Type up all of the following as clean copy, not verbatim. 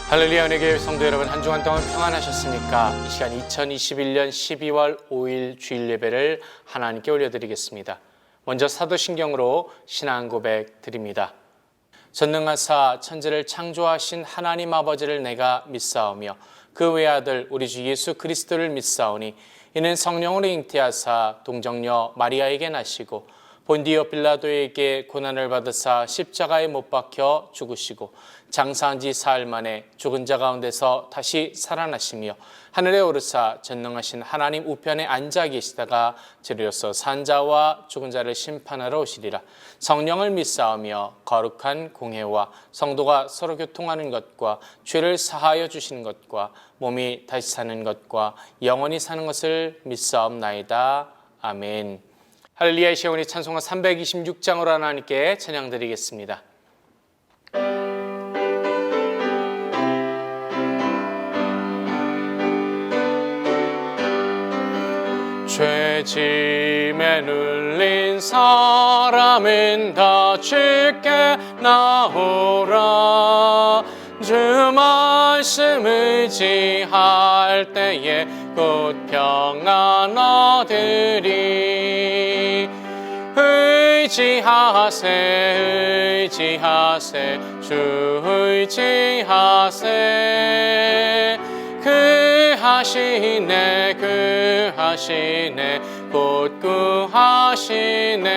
할렐루야 은혜교회 성도 여러분, 한 주간 동안 평안하셨습니까? 이 시간 2021년 12월 5일 주일 예배를 하나님께 올려드리겠습니다. 먼저 사도신경으로 신앙 고백 드립니다. 전능하사 천지를 창조하신 하나님 아버지를 내가 믿사오며 그 외아들 우리 주 예수 그리스도를 믿사오니 이는 성령으로 잉태하사 동정녀 마리아에게 나시고 본디오 빌라도에게 고난을 받으사 십자가에 못 박혀 죽으시고 장사한 지 사흘 만에 죽은 자 가운데서 다시 살아나시며 하늘에 오르사 전능하신 하나님 우편에 앉아 계시다가 저리로서 산 자와 죽은 자를 심판하러 오시리라. 성령을 믿사오며 거룩한 공회와 성도가 서로 교통하는 것과 죄를 사하여 주시는 것과 몸이 다시 사는 것과 영원히 사는 것을 믿사옵나이다. 아멘. 할렐루야. 이 시간 우리 찬송가 326장으로 하나님께 찬양드리겠습니다. 죄짐에 눌린 사람은 다 주께 나오라. 주 말씀 의지할 때에 곧 평안 얻으리. 의지하세 주 의지하세. 그 하시네 곧 구하시네.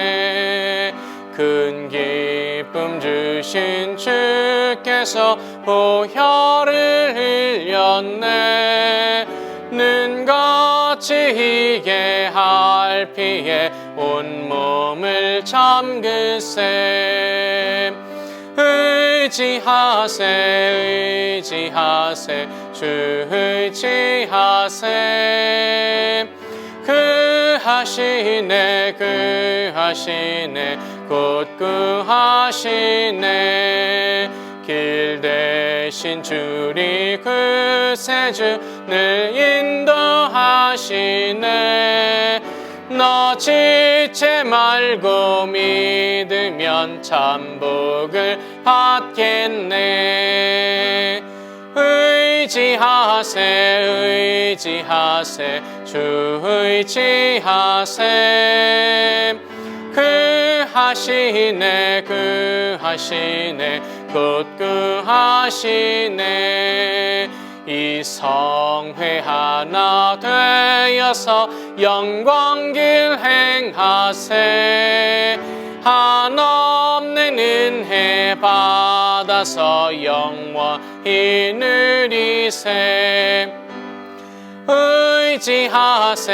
큰 기쁨 주신 주께서 보혈을 흘렸네. 눈같이 희게 할 피에 온몸을 잠그세. 의지하세 주 의지하세. 그 하시네 곧 구하시네. 길 대신 주리 그새 주를 인도하시네. 너 지체 말고 믿으면 참 복을 받겠네. 의지하세 주 의지하세. 그 하시네 곧 구하시네. 이 성회 하나 되어서 영광길 행하세. 한없는 은혜 받아서 영원히 누리세. 의지하세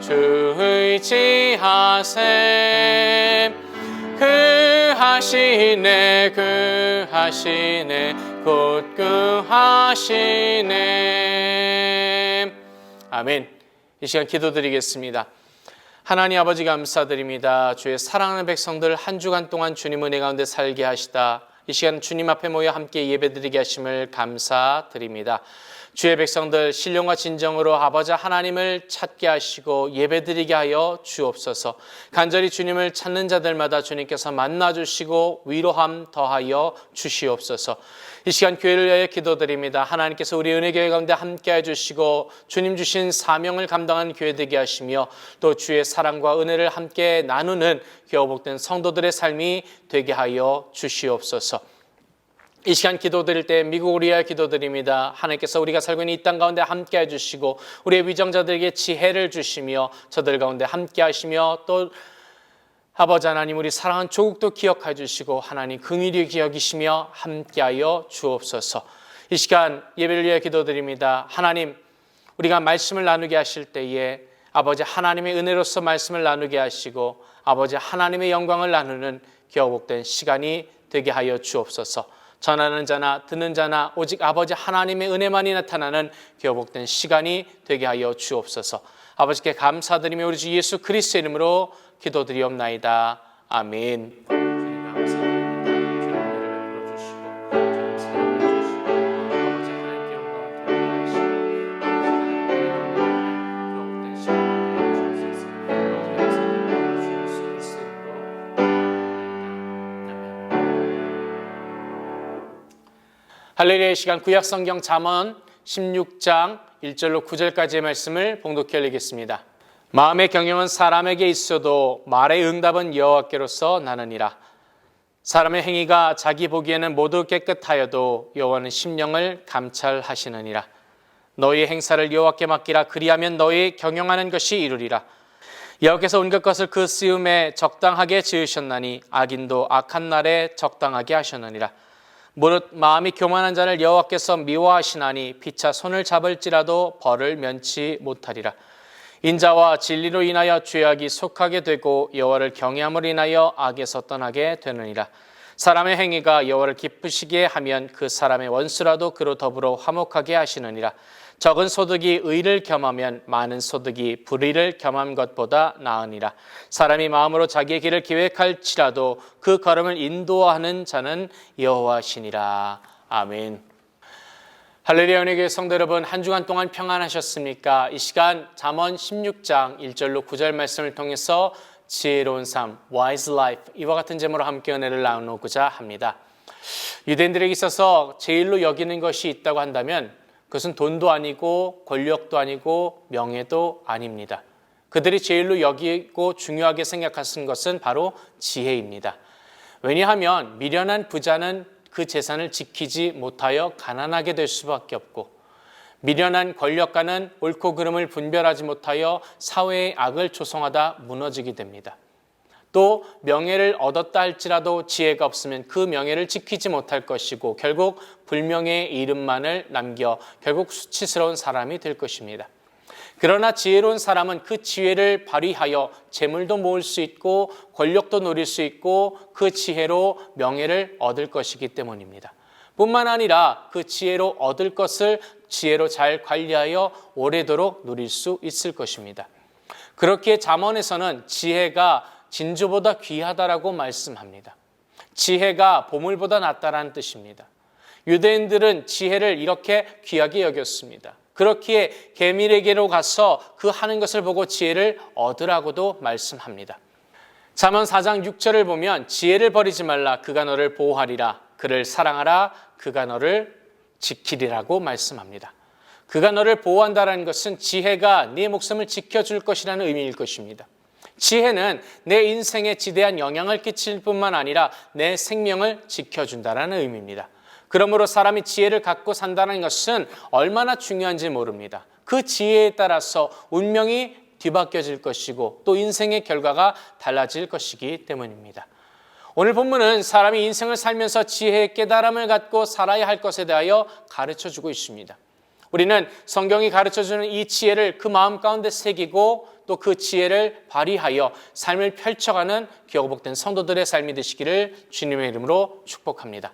주 의지하세. 그 하시네 곧 구하시네. 아멘. 이 시간 기도드리겠습니다. 하나님 아버지 감사드립니다. 주의 사랑하는 백성들 한 주간 동안 주님 은혜 가운데 살게 하시다 이 시간 주님 앞에 모여 함께 예배드리게 하심을 감사드립니다. 주의 백성들 신령과 진정으로 아버지 하나님을 찾게 하시고 예배드리게 하여 주옵소서. 간절히 주님을 찾는 자들마다 주님께서 만나주시고 위로함 더하여 주시옵소서. 이 시간 교회를 위하여 기도드립니다. 하나님께서 우리 은혜교회 가운데 함께 해주시고 주님 주신 사명을 감당하는 교회 되게 하시며 또 주의 사랑과 은혜를 함께 나누는 교복된 성도들의 삶이 되게 하여 주시옵소서. 이 시간 기도드릴 때 미국을 위하여 기도드립니다. 하나님께서 우리가 살고 있는 이 땅 가운데 함께 해주시고 우리의 위정자들에게 지혜를 주시며 저들 가운데 함께 하시며 또 아버지 하나님 우리 사랑하는 조국도 기억해 주시고 하나님 긍휼히 여기시며 함께하여 주옵소서. 이 시간 예배를 위해 기도드립니다. 하나님 우리가 말씀을 나누게 하실 때에 아버지 하나님의 은혜로서 말씀을 나누게 하시고 아버지 하나님의 영광을 나누는 교복된 시간이 되게 하여 주옵소서. 전하는 자나 듣는 자나 오직 아버지 하나님의 은혜만이 나타나는 교복된 시간이 되게 하여 주옵소서. 아버지께 감사드리며 우리 주 예수 그리스도의 이름으로 기도드리옵나이다. 아멘. 할렐루야의 시간 구약성경 잠언 16장 1절로 9절까지의 말씀을 봉독해 읽겠습니다. 마음의 경영은 사람에게 있어도 말의 응답은 여호와께로서 나느니라. 사람의 행위가 자기 보기에는 모두 깨끗하여도 여호와는 심령을 감찰하시느니라. 너희의 행사를 여호와께 맡기라. 그리하면 너희 경영하는 것이 이루리라. 여호와께서 온갖 것을 그 쓰음에 적당하게 지으셨나니 악인도 악한 날에 적당하게 하셨느니라. 무릇 마음이 교만한 자를 여호와께서 미워하시나니 피차 손을 잡을지라도 벌을 면치 못하리라. 인자와 진리로 인하여 죄악이 속하게 되고 여호와를 경외함을 인하여 악에서 떠나게 되느니라. 사람의 행위가 여호와를 기쁘시게 하면 그 사람의 원수라도 그로 더불어 화목하게 하시느니라. 적은 소득이 의를 겸하면 많은 소득이 불의를 겸한 것보다 나으니라. 사람이 마음으로 자기의 길을 계획할지라도 그 걸음을 인도하는 자는 여호와시니라. 아멘. 할렐루야. 은혜교회 성도 여러분, 한 주간 동안 평안하셨습니까? 이 시간 잠언 16장 1절로 9절 말씀을 통해서 지혜로운 삶, wise life, 이와 같은 제목으로 함께 은혜를 나누고자 합니다. 유대인들에게 있어서 제일로 여기는 것이 있다고 한다면 그것은 돈도 아니고 권력도 아니고 명예도 아닙니다. 그들이 제일로 여기고 중요하게 생각하는 것은 바로 지혜입니다. 왜냐하면 미련한 부자는 그 재산을 지키지 못하여 가난하게 될 수밖에 없고, 미련한 권력가는 옳고 그름을 분별하지 못하여 사회의 악을 조성하다 무너지게 됩니다. 또 명예를 얻었다 할지라도 지혜가 없으면 그 명예를 지키지 못할 것이고 결국 불명예의 이름만을 남겨 결국 수치스러운 사람이 될 것입니다. 그러나 지혜로운 사람은 그 지혜를 발휘하여 재물도 모을 수 있고 권력도 누릴 수 있고 그 지혜로 명예를 얻을 것이기 때문입니다. 뿐만 아니라 그 지혜로 얻을 것을 지혜로 잘 관리하여 오래도록 누릴 수 있을 것입니다. 그렇기에 잠언에서는 지혜가 진주보다 귀하다라고 말씀합니다. 지혜가 보물보다 낫다라는 뜻입니다. 유대인들은 지혜를 이렇게 귀하게 여겼습니다. 그렇기에 계밀에게로 가서 그 하는 것을 보고 지혜를 얻으라고도 말씀합니다. 잠언 4장 6절을 보면 지혜를 버리지 말라. 그가 너를 보호하리라. 그를 사랑하라. 그가 너를 지키리라고 말씀합니다. 그가 너를 보호한다는 것은 지혜가 네 목숨을 지켜줄 것이라는 의미일 것입니다. 지혜는 내 인생에 지대한 영향을 끼칠 뿐만 아니라 내 생명을 지켜준다는 의미입니다. 그러므로 사람이 지혜를 갖고 산다는 것은 얼마나 중요한지 모릅니다. 그 지혜에 따라서 운명이 뒤바뀌어질 것이고 또 인생의 결과가 달라질 것이기 때문입니다. 오늘 본문은 사람이 인생을 살면서 지혜의 깨달음을 갖고 살아야 할 것에 대하여 가르쳐주고 있습니다. 우리는 성경이 가르쳐주는 이 지혜를 그 마음 가운데 새기고 또 그 지혜를 발휘하여 삶을 펼쳐가는 귀하고 복된 성도들의 삶이 되시기를 주님의 이름으로 축복합니다.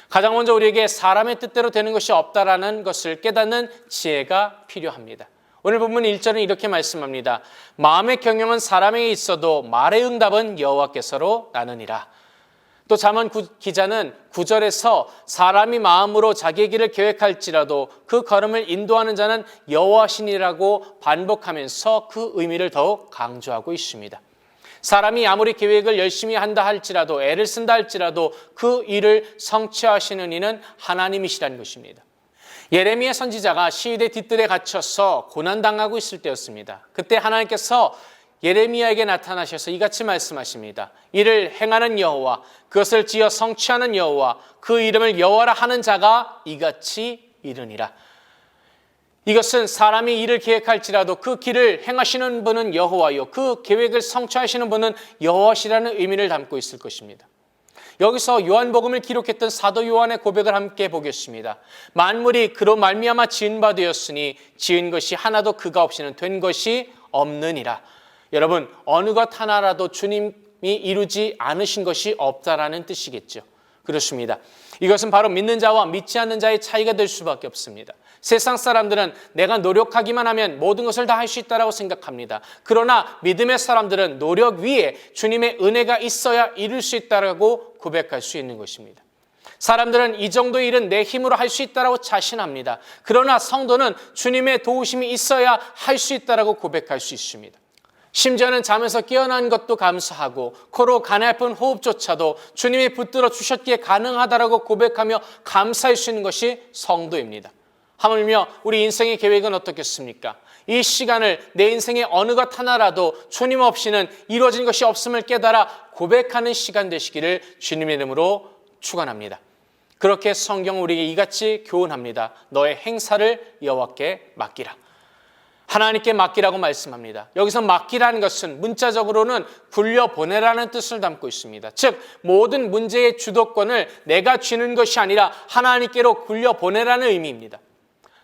가장 먼저 우리에게 사람의 뜻대로 되는 것이 없다라는 것을 깨닫는 지혜가 필요합니다. 오늘 본문 1절은 이렇게 말씀합니다. 마음의 경영은 사람에게 있어도 말의 응답은 여호와께서로 나느니라. 또 잠언 기자는 9절에서 사람이 마음으로 자기의 길을 계획할지라도 그 걸음을 인도하는 자는 여호와시니라고 반복하면서 그 의미를 더욱 강조하고 있습니다. 사람이 아무리 계획을 열심히 한다 할지라도 애를 쓴다 할지라도 그 일을 성취하시는 이는 하나님이시라는 것입니다. 예레미야 선지자가 시위대 뒤뜰에 갇혀서 고난당하고 있을 때였습니다. 그때 하나님께서 예레미야에게 나타나셔서 이같이 말씀하십니다. 이를 행하는 여호와, 그것을 지어 성취하는 여호와, 그 이름을 여호와라 하는 자가 이같이 이르니라. 이것은 사람이 일을 계획할지라도 그 길을 행하시는 분은 여호와요, 그 계획을 성취하시는 분은 여호와시라는 의미를 담고 있을 것입니다. 여기서 요한복음을 기록했던 사도 요한의 고백을 함께 보겠습니다. 만물이 그로 말미암아 지은 바 되었으니 지은 것이 하나도 그가 없이는 된 것이 없느니라. 여러분, 어느 것 하나라도 주님이 이루지 않으신 것이 없다라는 뜻이겠죠. 그렇습니다. 이것은 바로 믿는 자와 믿지 않는 자의 차이가 될 수밖에 없습니다. 세상 사람들은 내가 노력하기만 하면 모든 것을 다 할 수 있다고 생각합니다. 그러나 믿음의 사람들은 노력 위에 주님의 은혜가 있어야 이룰 수 있다고 고백할 수 있는 것입니다. 사람들은 이 정도의 일은 내 힘으로 할 수 있다고 자신합니다. 그러나 성도는 주님의 도우심이 있어야 할 수 있다고 고백할 수 있습니다. 심지어는 잠에서 깨어난 것도 감사하고 코로 가냘픈 호흡조차도 주님이 붙들어 주셨기에 가능하다라고 고백하며 감사할 수 있는 것이 성도입니다. 하물며 우리 인생의 계획은 어떻겠습니까? 이 시간을 내 인생의 어느 것 하나라도 주님 없이는 이루어진 것이 없음을 깨달아 고백하는 시간 되시기를 주님의 이름으로 축원합니다. 그렇게 성경은 우리에게 이같이 교훈합니다. 너의 행사를 여호와께 맡기라. 하나님께 맡기라고 말씀합니다. 여기서 맡기라는 것은 문자적으로는 굴려보내라는 뜻을 담고 있습니다. 즉 모든 문제의 주도권을 내가 쥐는 것이 아니라 하나님께로 굴려보내라는 의미입니다.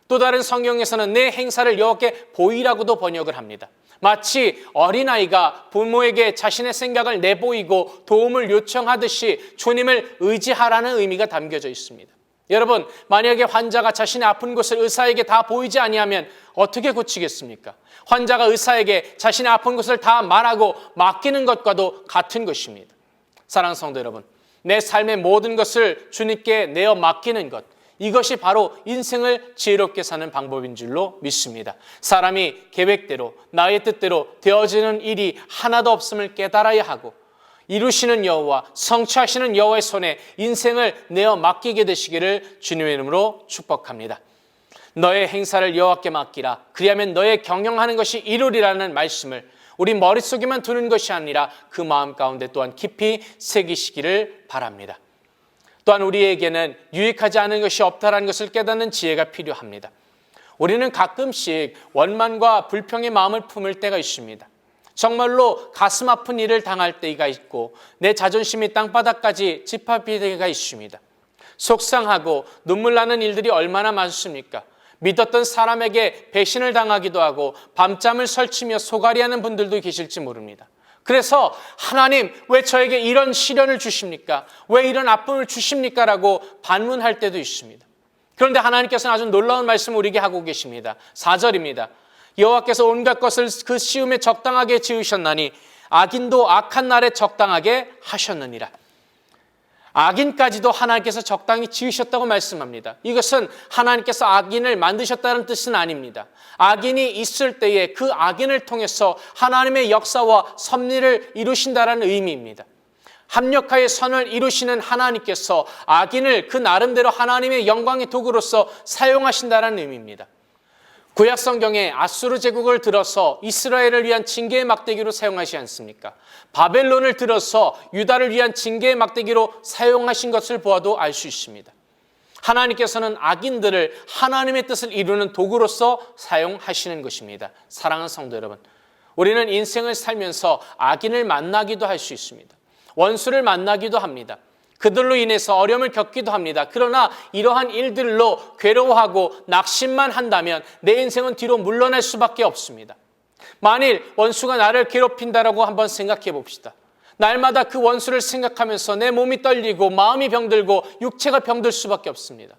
또 다른 성경에서는 내 행사를 여호와께 보이라고도 번역을 합니다. 마치 어린아이가 부모에게 자신의 생각을 내보이고 도움을 요청하듯이 주님을 의지하라는 의미가 담겨져 있습니다. 여러분, 만약에 환자가 자신의 아픈 곳을 의사에게 다 보이지 아니하면 어떻게 고치겠습니까? 환자가 의사에게 자신의 아픈 곳을 다 말하고 맡기는 것과도 같은 것입니다. 사랑하는 성도 여러분, 내 삶의 모든 것을 주님께 내어 맡기는 것, 이것이 바로 인생을 지혜롭게 사는 방법인 줄로 믿습니다. 사람이 계획대로 나의 뜻대로 되어지는 일이 하나도 없음을 깨달아야 하고 이루시는 여호와, 성취하시는 여호와의 손에 인생을 내어 맡기게 되시기를 주님의 이름으로 축복합니다. 너의 행사를 여호와께 맡기라. 그리하면 너의 경영하는 것이 이루리라는 말씀을 우리 머릿속에만 두는 것이 아니라 그 마음 가운데 또한 깊이 새기시기를 바랍니다. 또한 우리에게는 유익하지 않은 것이 없다라는 것을 깨닫는 지혜가 필요합니다. 우리는 가끔씩 원만과 불평의 마음을 품을 때가 있습니다. 정말로 가슴 아픈 일을 당할 때가 있고 내 자존심이 땅바닥까지 짓밟힐 때가 있습니다. 속상하고 눈물 나는 일들이 얼마나 많습니까? 믿었던 사람에게 배신을 당하기도 하고 밤잠을 설치며 소갈이하는 분들도 계실지 모릅니다. 그래서 하나님 왜 저에게 이런 시련을 주십니까? 왜 이런 아픔을 주십니까? 라고 반문할 때도 있습니다. 그런데 하나님께서는 아주 놀라운 말씀을 우리에게 하고 계십니다. 4절입니다. 여호와께서 온갖 것을 그 시음에 적당하게 지으셨나니 악인도 악한 날에 적당하게 하셨느니라. 악인까지도 하나님께서 적당히 지으셨다고 말씀합니다. 이것은 하나님께서 악인을 만드셨다는 뜻은 아닙니다. 악인이 있을 때에 그 악인을 통해서 하나님의 역사와 섭리를 이루신다는 의미입니다. 합력하여 선을 이루시는 하나님께서 악인을 그 나름대로 하나님의 영광의 도구로서 사용하신다는 의미입니다. 구약 성경에 아수르 제국을 들어서 이스라엘을 위한 징계의 막대기로 사용하지 않습니까? 바벨론을 들어서 유다를 위한 징계의 막대기로 사용하신 것을 보아도 알 수 있습니다. 하나님께서는 악인들을 하나님의 뜻을 이루는 도구로서 사용하시는 것입니다. 사랑하는 성도 여러분, 우리는 인생을 살면서 악인을 만나기도 할 수 있습니다. 원수를 만나기도 합니다. 그들로 인해서 어려움을 겪기도 합니다. 그러나 이러한 일들로 괴로워하고 낙심만 한다면 내 인생은 뒤로 물러날 수밖에 없습니다. 만일 원수가 나를 괴롭힌다라고 한번 생각해 봅시다. 날마다 그 원수를 생각하면서 내 몸이 떨리고 마음이 병들고 육체가 병들 수밖에 없습니다.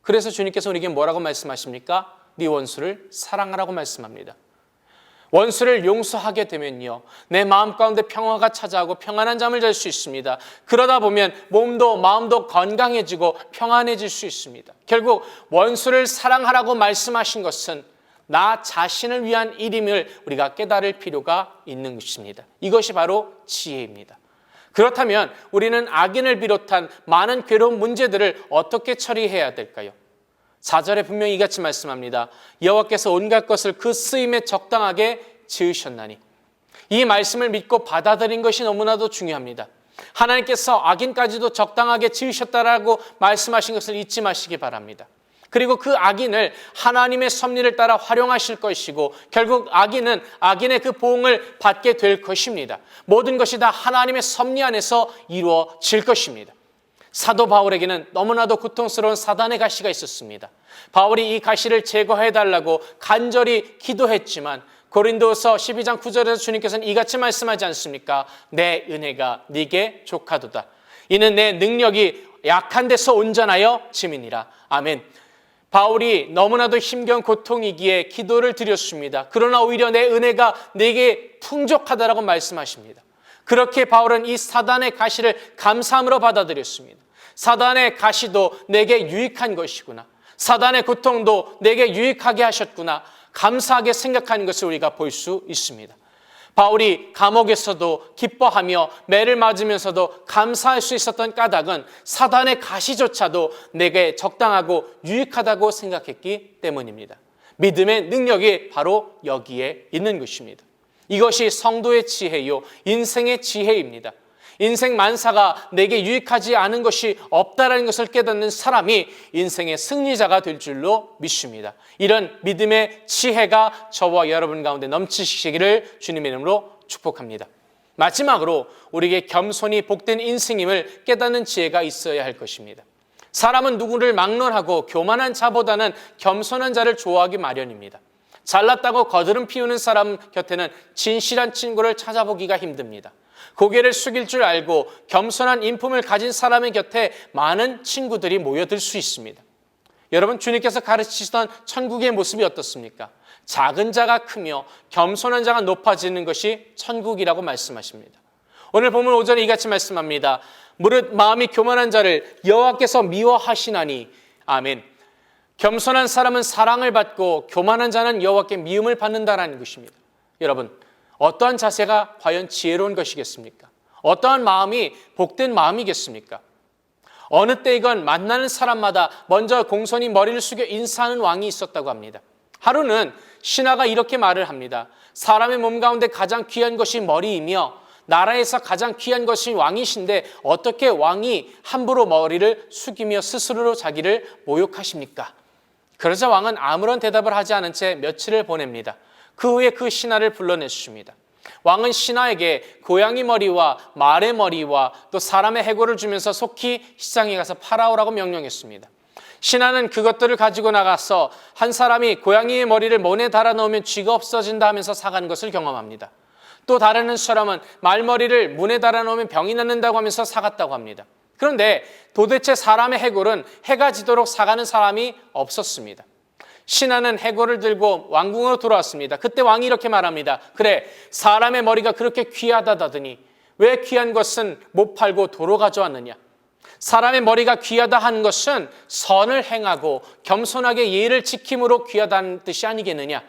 그래서 주님께서 우리에게 뭐라고 말씀하십니까? 네 원수를 사랑하라고 말씀합니다. 원수를 용서하게 되면요, 내 마음 가운데 평화가 찾아오고 평안한 잠을 잘 수 있습니다. 그러다 보면 몸도 마음도 건강해지고 평안해질 수 있습니다. 결국 원수를 사랑하라고 말씀하신 것은 나 자신을 위한 일임을 우리가 깨달을 필요가 있는 것입니다. 이것이 바로 지혜입니다. 그렇다면 우리는 악인을 비롯한 많은 괴로운 문제들을 어떻게 처리해야 될까요? 4절에 분명히 이같이 말씀합니다. 여호와께서 온갖 것을 그 쓰임에 적당하게 지으셨나니. 이 말씀을 믿고 받아들인 것이 너무나도 중요합니다. 하나님께서 악인까지도 적당하게 지으셨다라고 말씀하신 것을 잊지 마시기 바랍니다. 그리고 그 악인을 하나님의 섭리를 따라 활용하실 것이고 결국 악인은 악인의 그 보응을 받게 될 것입니다. 모든 것이 다 하나님의 섭리 안에서 이루어질 것입니다. 사도 바울에게는 너무나도 고통스러운 사단의 가시가 있었습니다. 바울이 이 가시를 제거해달라고 간절히 기도했지만 고린도서 12장 9절에서 주님께서는 이같이 말씀하지 않습니까? 내 은혜가 네게 족하도다. 이는 내 능력이 약한 데서 온전하여 짐이니라. 아멘. 바울이 너무나도 힘겨운 고통이기에 기도를 드렸습니다. 그러나 오히려 내 은혜가 네게 풍족하다라고 말씀하십니다. 그렇게 바울은 이 사단의 가시를 감사함으로 받아들였습니다. 사단의 가시도 내게 유익한 것이구나. 사단의 고통도 내게 유익하게 하셨구나. 감사하게 생각하는 것을 우리가 볼 수 있습니다. 바울이 감옥에서도 기뻐하며 매를 맞으면서도 감사할 수 있었던 까닭은 사단의 가시조차도 내게 적당하고 유익하다고 생각했기 때문입니다. 믿음의 능력이 바로 여기에 있는 것입니다. 이것이 성도의 지혜요, 인생의 지혜입니다. 인생 만사가 내게 유익하지 않은 것이 없다라는 것을 깨닫는 사람이 인생의 승리자가 될 줄로 믿습니다. 이런 믿음의 지혜가 저와 여러분 가운데 넘치시기를 주님의 이름으로 축복합니다. 마지막으로 우리에게 겸손이 복된 인생임을 깨닫는 지혜가 있어야 할 것입니다. 사람은 누구를 막론하고 교만한 자보다는 겸손한 자를 좋아하기 마련입니다. 잘났다고 거드름 피우는 사람 곁에는 진실한 친구를 찾아보기가 힘듭니다. 고개를 숙일 줄 알고 겸손한 인품을 가진 사람의 곁에 많은 친구들이 모여들 수 있습니다. 여러분, 주님께서 가르치시던 천국의 모습이 어떻습니까? 작은 자가 크며 겸손한 자가 높아지는 것이 천국이라고 말씀하십니다. 오늘 본문 5절에 이같이 말씀합니다. 무릇 마음이 교만한 자를 여호와께서 미워하시나니. 아멘. 겸손한 사람은 사랑을 받고 교만한 자는 여호와께 미움을 받는다라는 것입니다. 여러분, 어떠한 자세가 과연 지혜로운 것이겠습니까? 어떠한 마음이 복된 마음이겠습니까? 어느 때이건 만나는 사람마다 먼저 공손히 머리를 숙여 인사하는 왕이 있었다고 합니다. 하루는 신하가 이렇게 말을 합니다. 사람의 몸 가운데 가장 귀한 것이 머리이며 나라에서 가장 귀한 것이 왕이신데 어떻게 왕이 함부로 머리를 숙이며 스스로 자기를 모욕하십니까? 그러자 왕은 아무런 대답을 하지 않은 채 며칠을 보냅니다. 그 후에 그 신하를 불러내십니다. 왕은 신하에게 고양이 머리와 말의 머리와 또 사람의 해골을 주면서 속히 시장에 가서 팔아오라고 명령했습니다. 신하는 그것들을 가지고 나가서 한 사람이 고양이의 머리를 못에 달아 넣으면 쥐가 없어진다 하면서 사가는 것을 경험합니다. 또 다른 사람은 말머리를 문에 달아 놓으면 병이 낫는다고 하면서 사갔다고 합니다. 그런데 도대체 사람의 해골은 해가 지도록 사가는 사람이 없었습니다. 신하는 해골을 들고 왕궁으로 돌아왔습니다. 그때 왕이 이렇게 말합니다. 그래, 사람의 머리가 그렇게 귀하다더니 왜 귀한 것은 못 팔고 도로 가져왔느냐? 사람의 머리가 귀하다 하는 것은 선을 행하고 겸손하게 예의를 지킴으로 귀하다는 뜻이 아니겠느냐?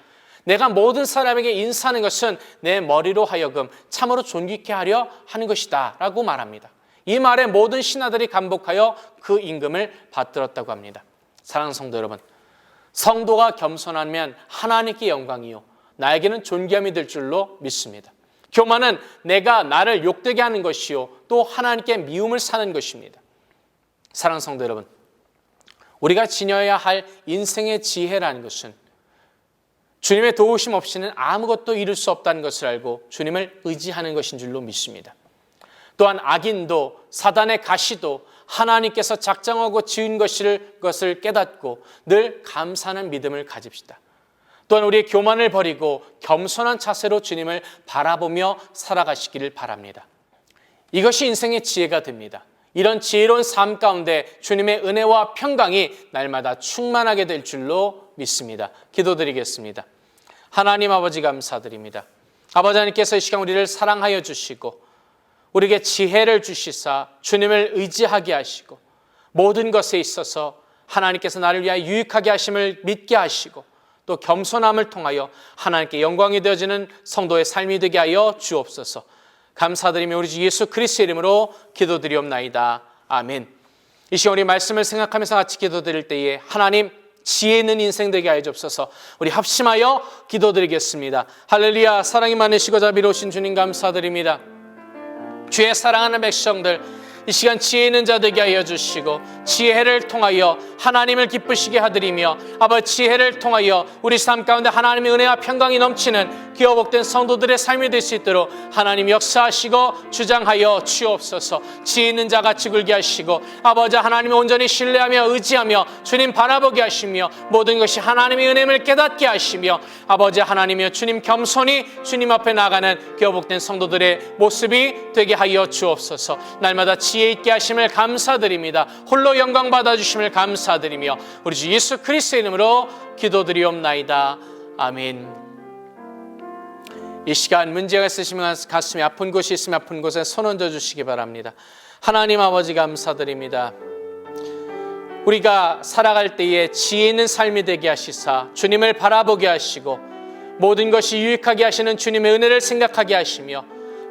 내가 모든 사람에게 인사하는 것은 내 머리로 하여금 참으로 존귀케 하려 하는 것이다 라고 말합니다. 이 말에 모든 신하들이 감복하여 그 임금을 받들었다고 합니다. 사랑하는 성도 여러분, 성도가 겸손하면 하나님께 영광이요 나에게는 존귀함이 될 줄로 믿습니다. 교만은 내가 나를 욕되게 하는 것이요 또 하나님께 미움을 사는 것입니다. 사랑하는 성도 여러분, 우리가 지녀야 할 인생의 지혜라는 것은 주님의 도우심 없이는 아무것도 이룰 수 없다는 것을 알고 주님을 의지하는 것인 줄로 믿습니다. 또한 악인도 사단의 가시도 하나님께서 작정하고 지은 것을 깨닫고 늘 감사하는 믿음을 가집시다. 또한 우리의 교만을 버리고 겸손한 자세로 주님을 바라보며 살아가시기를 바랍니다. 이것이 인생의 지혜가 됩니다. 이런 지혜로운 삶 가운데 주님의 은혜와 평강이 날마다 충만하게 될 줄로 믿습니다. 기도드리겠습니다. 하나님 아버지 감사드립니다. 아버지 하나님께서 이 시간 우리를 사랑하여 주시고 우리에게 지혜를 주시사 주님을 의지하게 하시고 모든 것에 있어서 하나님께서 나를 위하여 유익하게 하심을 믿게 하시고 또 겸손함을 통하여 하나님께 영광이 되어지는 성도의 삶이 되게 하여 주옵소서. 감사드리며 우리 주 예수 그리스도의 이름으로 기도드리옵나이다. 아멘. 이 시간 우리 말씀을 생각하면서 같이 기도드릴 때에 하나님 지혜 있는 인생 되게 하여 주옵소서. 우리 합심하여 기도드리겠습니다. 할렐루야. 사랑이 많으시고 자비로우신 주님 감사드립니다. 주의 사랑하는 백성들 이 시간 지혜 있는 자 되게 하여 주시고 지혜를 통하여 하나님을 기쁘시게 하드리며 아버지 지혜를 통하여 우리 삶 가운데 하나님의 은혜와 평강이 넘치는 귀하 복된 성도들의 삶이 될 수 있도록 하나님 역사하시고 주장하여 주옵소서. 지혜 있는 자 같이 굴게 하시고 아버지 하나님을 온전히 신뢰하며 의지하며 주님 바라보게 하시며 모든 것이 하나님의 은혜를 깨닫게 하시며 아버지 하나님이여 주님 겸손히 주님 앞에 나가는 귀하 복된 성도들의 모습이 되게 하여 주옵소서. 날마다 지혜 있게 하심을 감사드립니다. 홀로 영광 받아주심을 감사드리며 우리 주 예수 그리스도의 이름으로 기도드리옵나이다. 아멘. 이 시간 문제가 있으시면 가슴이 아픈 곳이 있으면 아픈 곳에 손 얹어 주시기 바랍니다. 하나님 아버지 감사드립니다. 우리가 살아갈 때에 지혜 있는 삶이 되게 하시사 주님을 바라보게 하시고 모든 것이 유익하게 하시는 주님의 은혜를 생각하게 하시며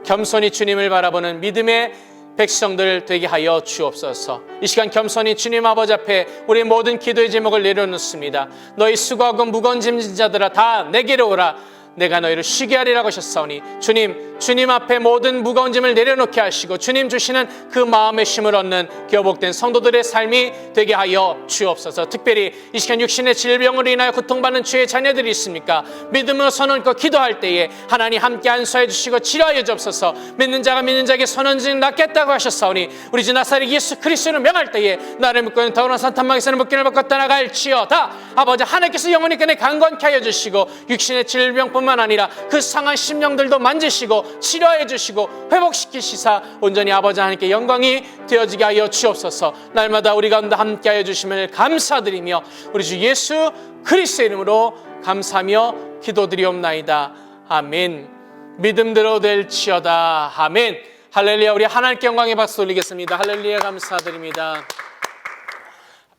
겸손히 주님을 바라보는 믿음의 백성들 되게 하여 주옵소서. 이 시간 겸손히 주님 아버지 앞에 우리의 모든 기도의 제목을 내려놓습니다. 너희 수고하고 무거운 짐진 자들아 다 내게로 오라. 내가 너희를 쉬게 하리라고 하셨사오니 주님 앞에 모든 무거운 짐을 내려놓게 하시고 주님 주시는 그 마음의 쉼을 얻는 교복된 성도들의 삶이 되게 하여 주옵소서. 특별히 이 시간 육신의 질병으로 인하여 고통받는 주의 자녀들이 있습니까? 믿음으로 손 얹고 기도할 때에 하나님 함께 안수해 주시고 치료하여 주옵소서. 믿는 자가 믿는 자에게 손 얹으면 낫겠다고 하셨사오니 우리 주 나사렛 예수 그리스도를 명할 때에 나를 믿고 있는 더러운 산탄막에서는 묶임을 벗고 떠나갈지어다. 아버지 하나님께서 영원히 그네 강건케 하여 주시고 육신의 질병뿐만 아니라 그 상한 심령들도 만지시고 치료해 주시고 회복시키시사 온전히 아버지 하나님께 영광이 되어지게 하여 주옵소서. 날마다 우리 가운데 함께 하여 주심을 감사드리며 우리 주 예수 그리스도의 이름으로 감사하며 기도드리옵나이다. 아멘. 믿음대로 될지어다. 아멘. 할렐루야. 우리 하나님께 영광의 박수 돌리겠습니다. 할렐루야. 감사드립니다.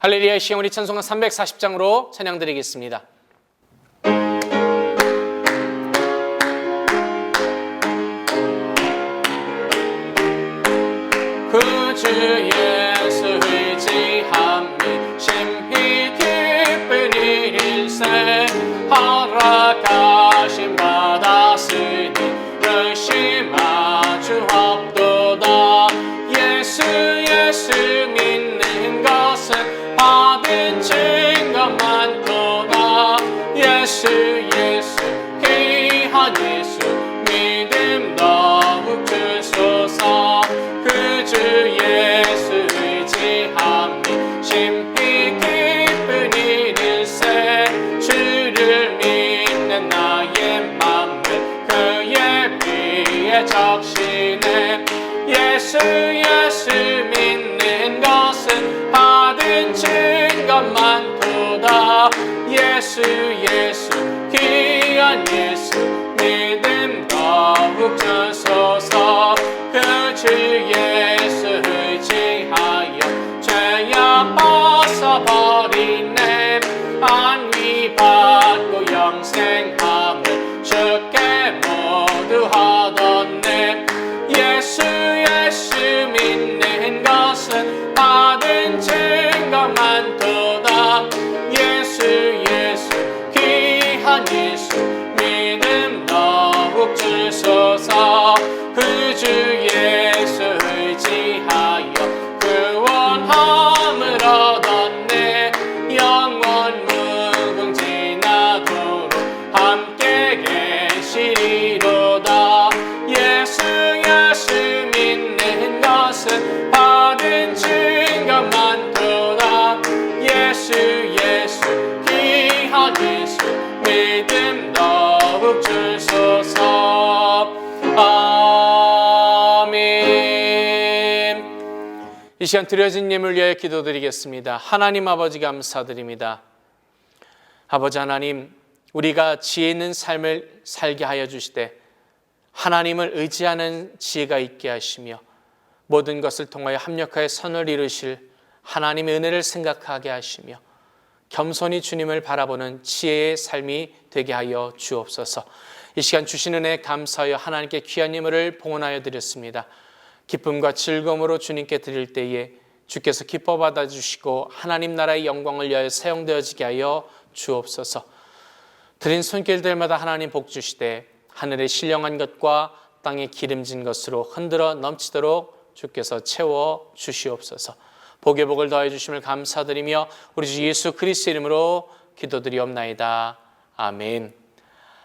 할렐루야. 이 시간 우리 찬송가 340장으로 찬양드리겠습니다. 주 예수 의지함이 심히 기쁜 일일세. 허락하심 받았으니 의심하 주옵도다. 예수 믿는 것은 받은 증거 많도다. 예수 귀한 예수 믿음 더욱 주소서. 주 예수 의지함이 심히 기쁜 일일세. 주를 믿는 나의 맘을 그의 위에 적시네. 예수 믿는 것은 받은 증거 많도다. 예수 귀한 예수 믿음 더욱 주소서. 그 주 예수 의지하여 죄악 벗어버리네. 안위 받고 영생함을 주께 모두 얻었네. 예수 믿는 것은 받은 증거 많도다. 예수 귀한 예수 믿음 더욱 주소서. 그 주 예수 의지하여 구원함을 얻었네. 영원 무궁지나도록 함께 계시리로다. 예수 믿는 것은 받은 증거 많도다. 예수 귀한 예수 믿음 더욱 주소서. 이 시간 드려진 예물 위하여 기도드리겠습니다. 하나님 아버지 감사드립니다. 아버지 하나님, 우리가 지혜 있는 삶을 살게 하여 주시되 하나님을 의지하는 지혜가 있게 하시며 모든 것을 통하여 합력하여 선을 이루실 하나님의 은혜를 생각하게 하시며 겸손히 주님을 바라보는 지혜의 삶이 되게 하여 주옵소서. 이 시간 주신 은혜 감사하여 하나님께 귀한 예물을 봉헌하여 드렸습니다. 기쁨과 즐거움으로 주님께 드릴 때에 주께서 기뻐 받아주시고 하나님 나라의 영광을 위하여 사용되어지게 하여 주옵소서. 드린 손길들마다 하나님 복 주시되 하늘의 신령한 것과 땅에 기름진 것으로 흔들어 넘치도록 주께서 채워 주시옵소서. 복의 복을 더해 주심을 감사드리며 우리 주 예수 그리스도 이름으로 기도드리옵나이다. 아멘.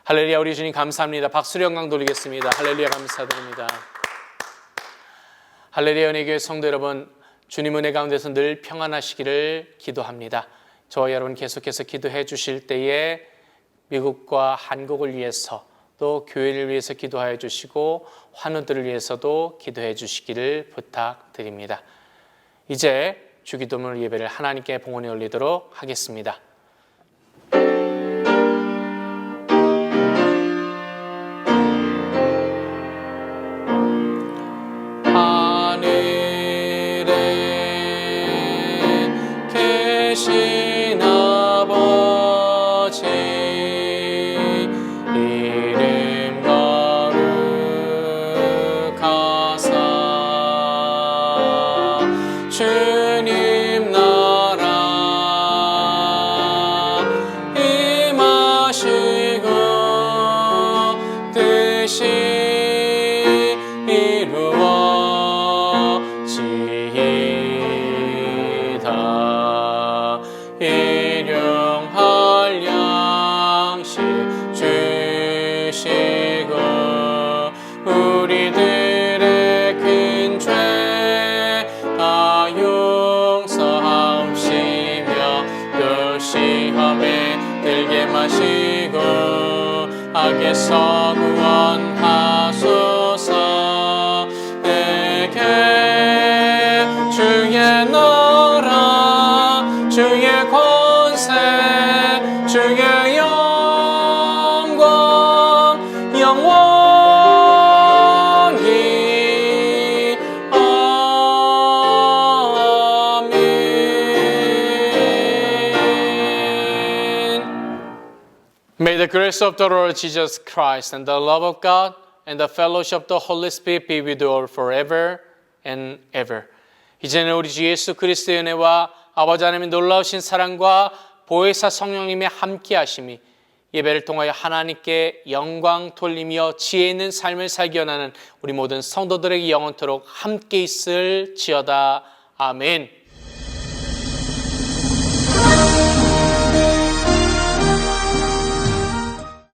할렐루야. 우리 주님 감사합니다. 박수로 영광 돌리겠습니다. 할렐루야. 감사드립니다. 할렐루야. 은혜교회 성도 여러분, 주님 은혜 가운데서 늘 평안하시기를 기도합니다. 저와 여러분 계속해서 기도해 주실 때에 미국과 한국을 위해서 또 교회를 위해서 기도하여 주시고 환우들을 위해서도 기도해 주시기를 부탁드립니다. 이제 주기도문 예배를 하나님께 봉헌해 올리도록 하겠습니다. 계신 아버지 주님 나라 임하시고 뜻이 이루어지이다. 일용할 양식 주시고 우리들의 큰 죄 다 용서하옵시며 또 시험에 들게 마시고 악에서 구원하소서. 내게 주의 나라 주의 권세 주의 영광 영원히 아멘. May the grace of the Lord Jesus Christ and the love of God and the fellowship of the Holy Spirit be with you all forever and ever. 이제는 우리 주 예수 그리스도의 은혜와 아버지 하나님의 놀라우신 사랑과 보혜사 성령님의 함께하심이 예배를 통하여 하나님께 영광 돌리며 지혜 있는 삶을 살기 원하는 우리 모든 성도들에게 영원토록 함께 있을지어다. 아멘.